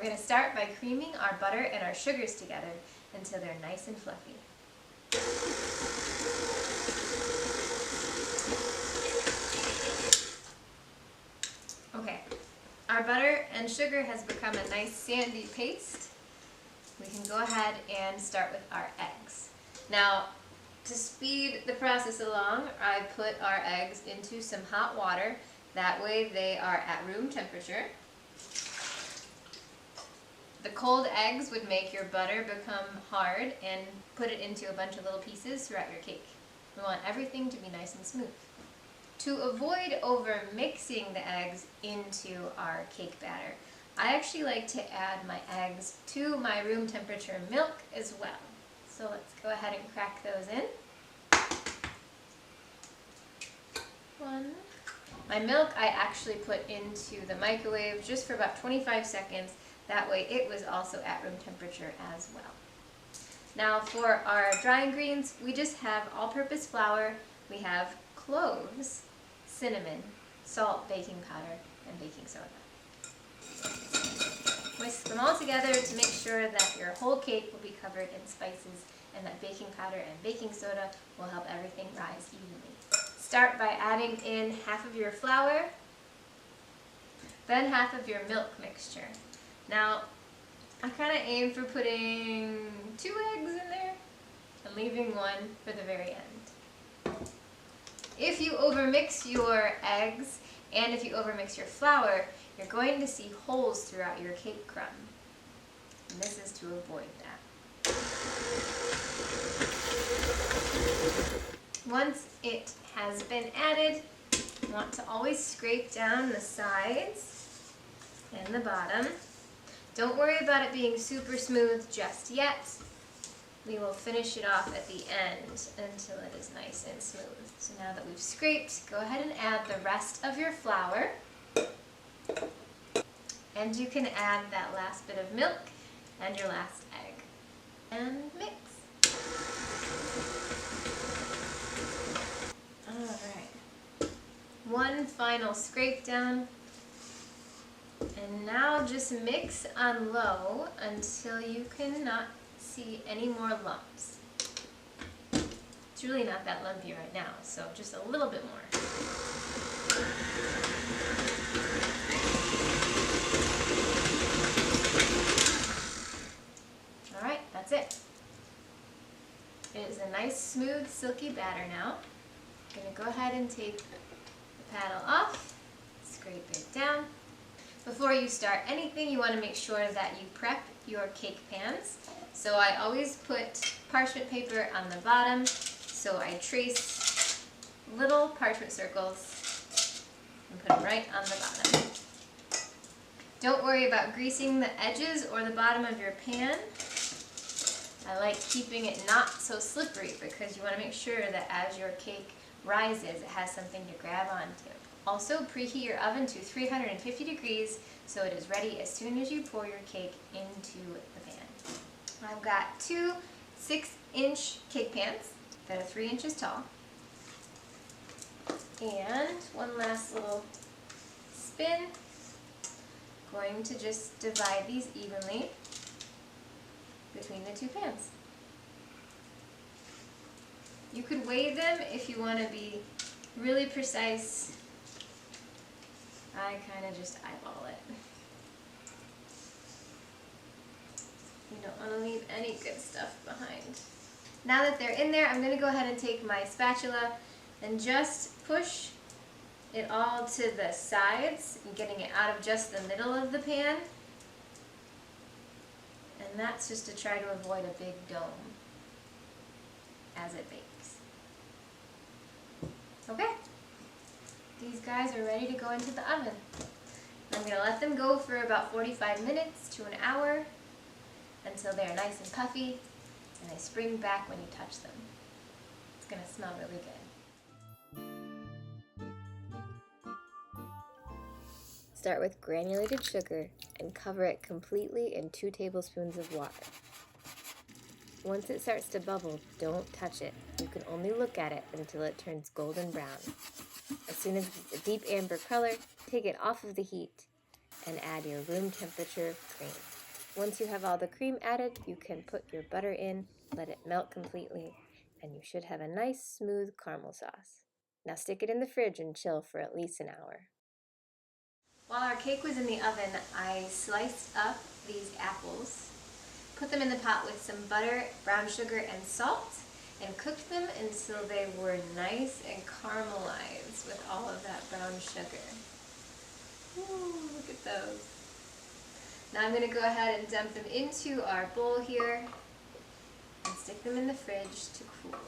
going to start by creaming our butter and our sugars together until they're nice and fluffy. Okay, our butter and sugar has become a nice sandy paste. We can go ahead and start with our eggs. Now, to speed the process along, I put our eggs into some hot water. That way they are at room temperature. The cold eggs would make your butter become hard and put it into a bunch of little pieces throughout your cake. We want everything to be nice and smooth. To avoid over mixing the eggs into our cake batter, I actually like to add my eggs to my room temperature milk as well. So let's go ahead and crack those in. One. My milk I actually put into the microwave just for about 25 seconds. That way it was also at room temperature as well. Now for our dry ingredients, we just have all-purpose flour, we have cloves, cinnamon, salt, baking powder, and baking soda. Whisk them all together to make sure that your whole cake will be covered in spices and that baking powder and baking soda will help everything rise evenly. Start by adding in half of your flour, then half of your milk mixture. Now, I kind of aim for putting 2 eggs in there and leaving one for the very end. If you overmix your eggs and if you overmix your flour, you're going to see holes throughout your cake crumb. And this is to avoid that. Once it has been added, you want to always scrape down the sides and the bottom. Don't worry about it being super smooth just yet. We will finish it off at the end until it is nice and smooth. So now that we've scraped, go ahead and add the rest of your flour. And you can add that last bit of milk and your last egg. And mix. Alright. One final scrape down. And now just mix on low until you cannot see any more lumps. It's really not that lumpy right now, so just a little bit more. Alright, that's it. It is a nice, smooth, silky batter now. I'm going to go ahead and take the paddle off, scrape it down. Before you start anything, you want to make sure that you prep your cake pans. So I always put parchment paper on the bottom, so I trace little parchment circles and put them right on the bottom. Don't worry about greasing the edges or the bottom of your pan. I like keeping it not so slippery because you want to make sure that as your cake rises, it has something to grab onto. Also, preheat your oven to 350 degrees so it is ready as soon as you pour your cake into the pan. I've got 2 6-inch cake pans that are 3 inches tall. And one last little spin. Going to just divide these evenly between the 2 pans. You could weigh them if you want to be really precise. I kind of just eyeball it. You don't want to leave any good stuff behind. Now that they're in there, I'm going to go ahead and take my spatula and just push it all to the sides, getting it out of just the middle of the pan. And that's just to try to avoid a big dome as it bakes. Okay. These guys are ready to go into the oven. I'm going to let them go for about 45 minutes to an hour until they're nice and puffy and they spring back when you touch them. It's going to smell really good. Start with granulated sugar and cover it completely in 2 tablespoons of water. Once it starts to bubble, don't touch it. You can only look at it until it turns golden brown. As soon as it's a deep amber color, take it off of the heat and add your room temperature cream. Once you have all the cream added, you can put your butter in, let it melt completely, and you should have a nice smooth caramel sauce. Now stick it in the fridge and chill for at least an hour. While our cake was in the oven, I sliced up these apples, put them in the pot with some butter, brown sugar, and salt, and cooked them until they were nice and caramelized with all of that brown sugar. Ooh, look at those. Now I'm going to go ahead and dump them into our bowl here and stick them in the fridge to cool.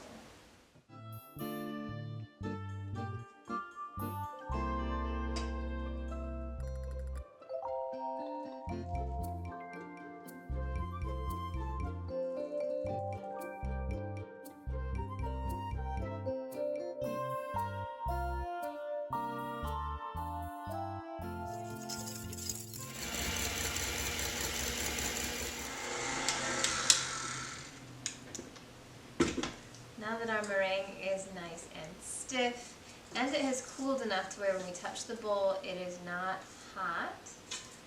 Now that our meringue is nice and stiff, and it has cooled enough to where when we touch the bowl it is not hot,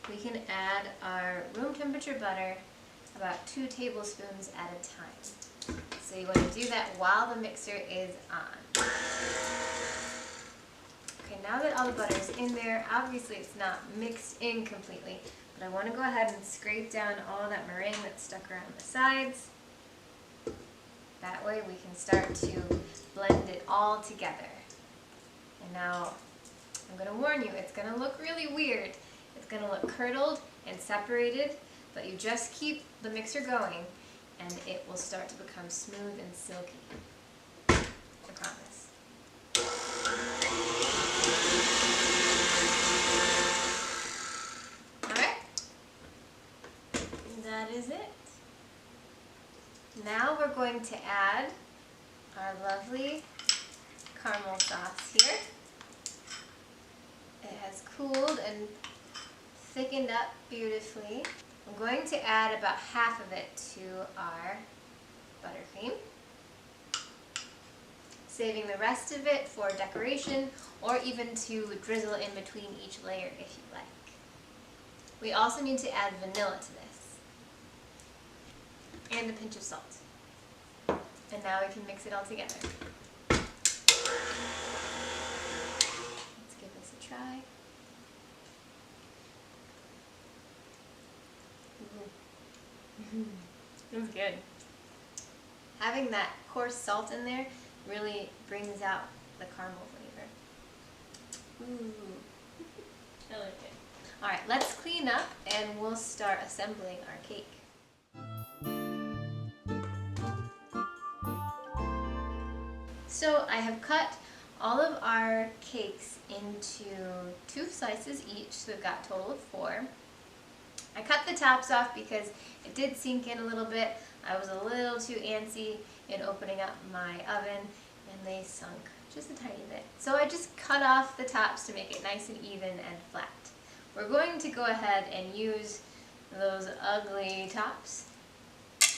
we can add our room temperature butter about 2 tablespoons at a time. So you want to do that while the mixer is on. Okay, now that all the butter is in there, obviously it's not mixed in completely, but I want to go ahead and scrape down all that meringue that's stuck around the sides. That way we can start to blend it all together. And now, I'm going to warn you, it's going to look really weird. It's going to look curdled and separated, but you just keep the mixer going and it will start to become smooth and silky. I promise. Alright, that is it. Now we're going to add our lovely caramel sauce here. It has cooled and thickened up beautifully. I'm going to add about half of it to our buttercream, saving the rest of it for decoration or even to drizzle in between each layer if you like. We also need to add vanilla to this, and a pinch of salt. And now we can mix it all together. Let's give this a try. It's good. Having that coarse salt in there really brings out the caramel flavor. Ooh. I like it. Alright, let's clean up and we'll start assembling our cake. So I have cut all of our cakes into 2 slices each, so we've got a total of 4. I cut the tops off because it did sink in a little bit. I was a little too antsy in opening up my oven and they sunk just a tiny bit. So I just cut off the tops to make it nice and even and flat. We're going to go ahead and use those ugly tops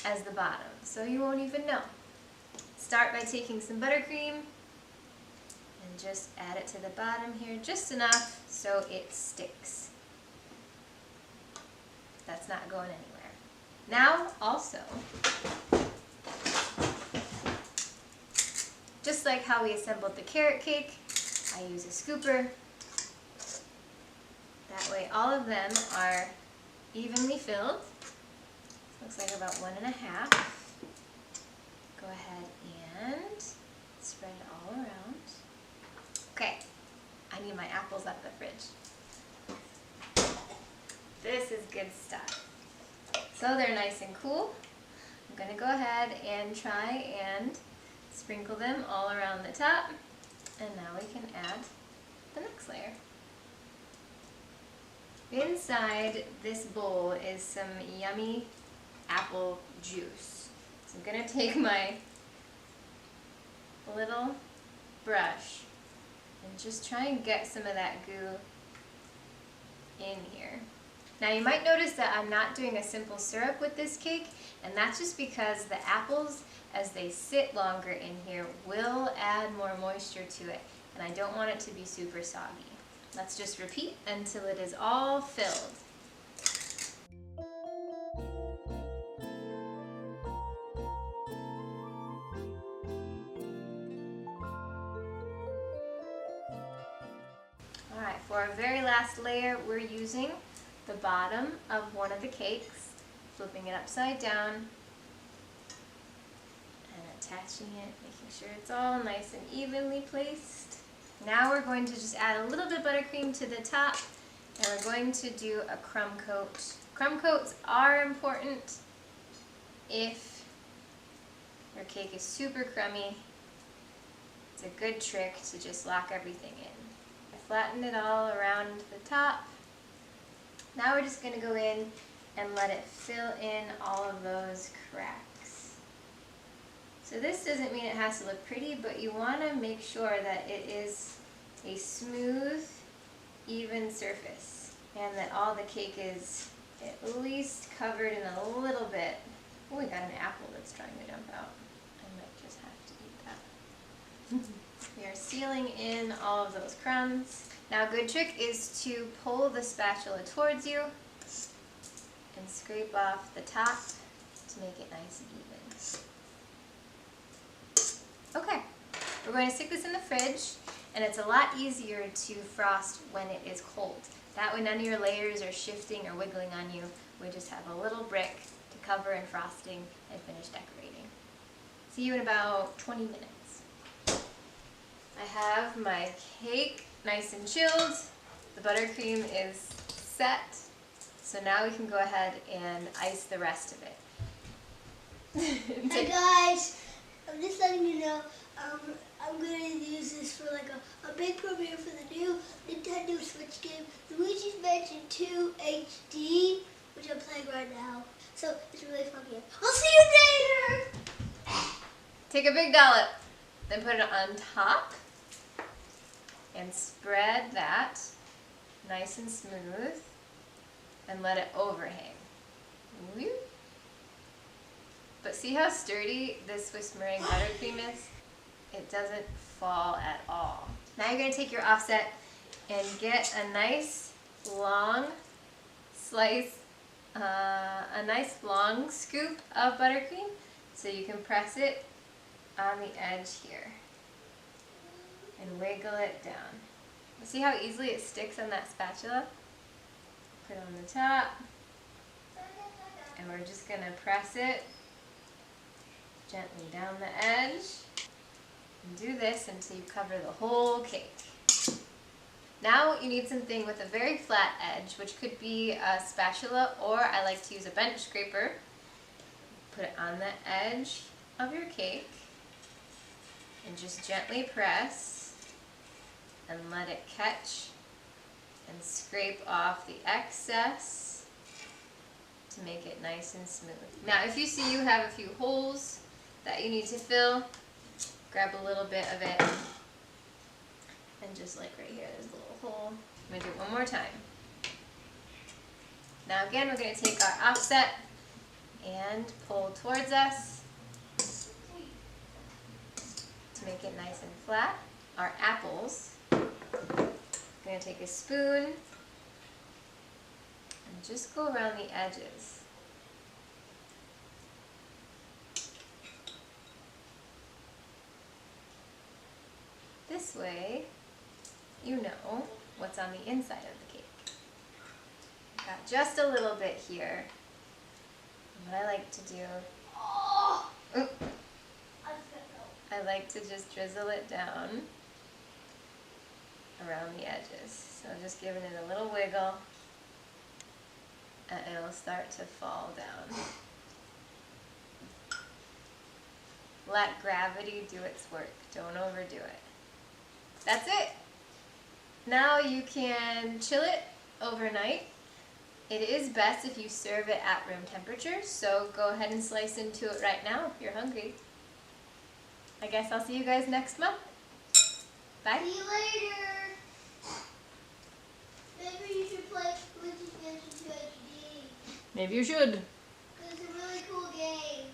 as the bottom, so you won't even know. Start by taking some buttercream and just add it to the bottom here, just enough so it sticks. That's not going anywhere. Now also, just like how we assembled the carrot cake, I use a scooper. That way all of them are evenly filled. Looks like about 1.5. Go ahead and spread it all around. Okay, I need my apples out of the fridge. This is good stuff. So they're nice and cool. I'm going to go ahead and try and sprinkle them all around the top. And now we can add the next layer. Inside this bowl is some yummy apple juice. So I'm going to take my little brush and just try and get some of that goo in here. Now you might notice that I'm not doing a simple syrup with this cake, and that's just because the apples, as they sit longer in here, will add more moisture to it, and I don't want it to be super soggy. Let's just repeat until it is all filled. for our very last layer, we're using the bottom of one of the cakes, flipping it upside down, and attaching it, making sure it's all nice and evenly placed. Now we're going to just add a little bit of buttercream to the top, and we're going to do a crumb coat. Crumb coats are important if your cake is super crummy. It's a good trick to just lock everything in. I flattened it all around the top. Now we're just going to go in and let it fill in all of those cracks. So this doesn't mean it has to look pretty, but you want to make sure that it is a smooth, even surface, and that all the cake is at least covered in a little bit. Oh, we got an apple that's trying to jump out. I might just have to eat that. We are sealing in all of those crumbs. Now a good trick is to pull the spatula towards you and scrape off the top to make it nice and even. Okay, we're going to stick this in the fridge, and it's a lot easier to frost when it is cold. That way none of your layers are shifting or wiggling on you. We just have a little brick to cover in frosting and finish decorating. See you in about 20 minutes. I have my cake nice and chilled. The buttercream is set. So now we can go ahead and ice the rest of it. Hey guys, I'm just letting you know, I'm going to use this for like a big premiere for the new Nintendo Switch game, Luigi's Mansion 2 HD, which I'm playing right now. So it's a really fun game. I'll see you later! Take a big dollop, then put it on top, and spread that nice and smooth, and let it overhang. Woo. But see how sturdy this Swiss meringue buttercream is? It doesn't fall at all. Now you're going to take your offset and get a nice long slice, a nice long scoop of buttercream, so you can press it on the edge here and wiggle it down. See how easily it sticks on that spatula? Put it on the top, and we're just going to press it gently down the edge, and do this until you cover the whole cake. Now you need something with a very flat edge, which could be a spatula, or I like to use a bench scraper. Put it on the edge of your cake and just gently press and let it catch and scrape off the excess to make it nice and smooth. Now if you see you have a few holes that you need to fill, grab a little bit of it, and just like right here, there's a little hole. I'm going to do it one more time. Now again, we're going to take our offset and pull towards us to make it nice and flat. Our apples, I'm going to take a spoon and just go around the edges. This way, you know what's on the inside of the cake. Got just a little bit here. What I like to do, I like to just drizzle it down around the edges. So just giving it a little wiggle, and it'll start to fall down. Let gravity do its work. Don't overdo it. That's it. Now you can chill it overnight. It is best if you serve it at room temperature, so go ahead and slice into it right now if you're hungry. I guess I'll see you guys next month. Bye. See you later! Maybe you should play Luigi's Mansion 2 HD. Maybe you should. It's a really cool game.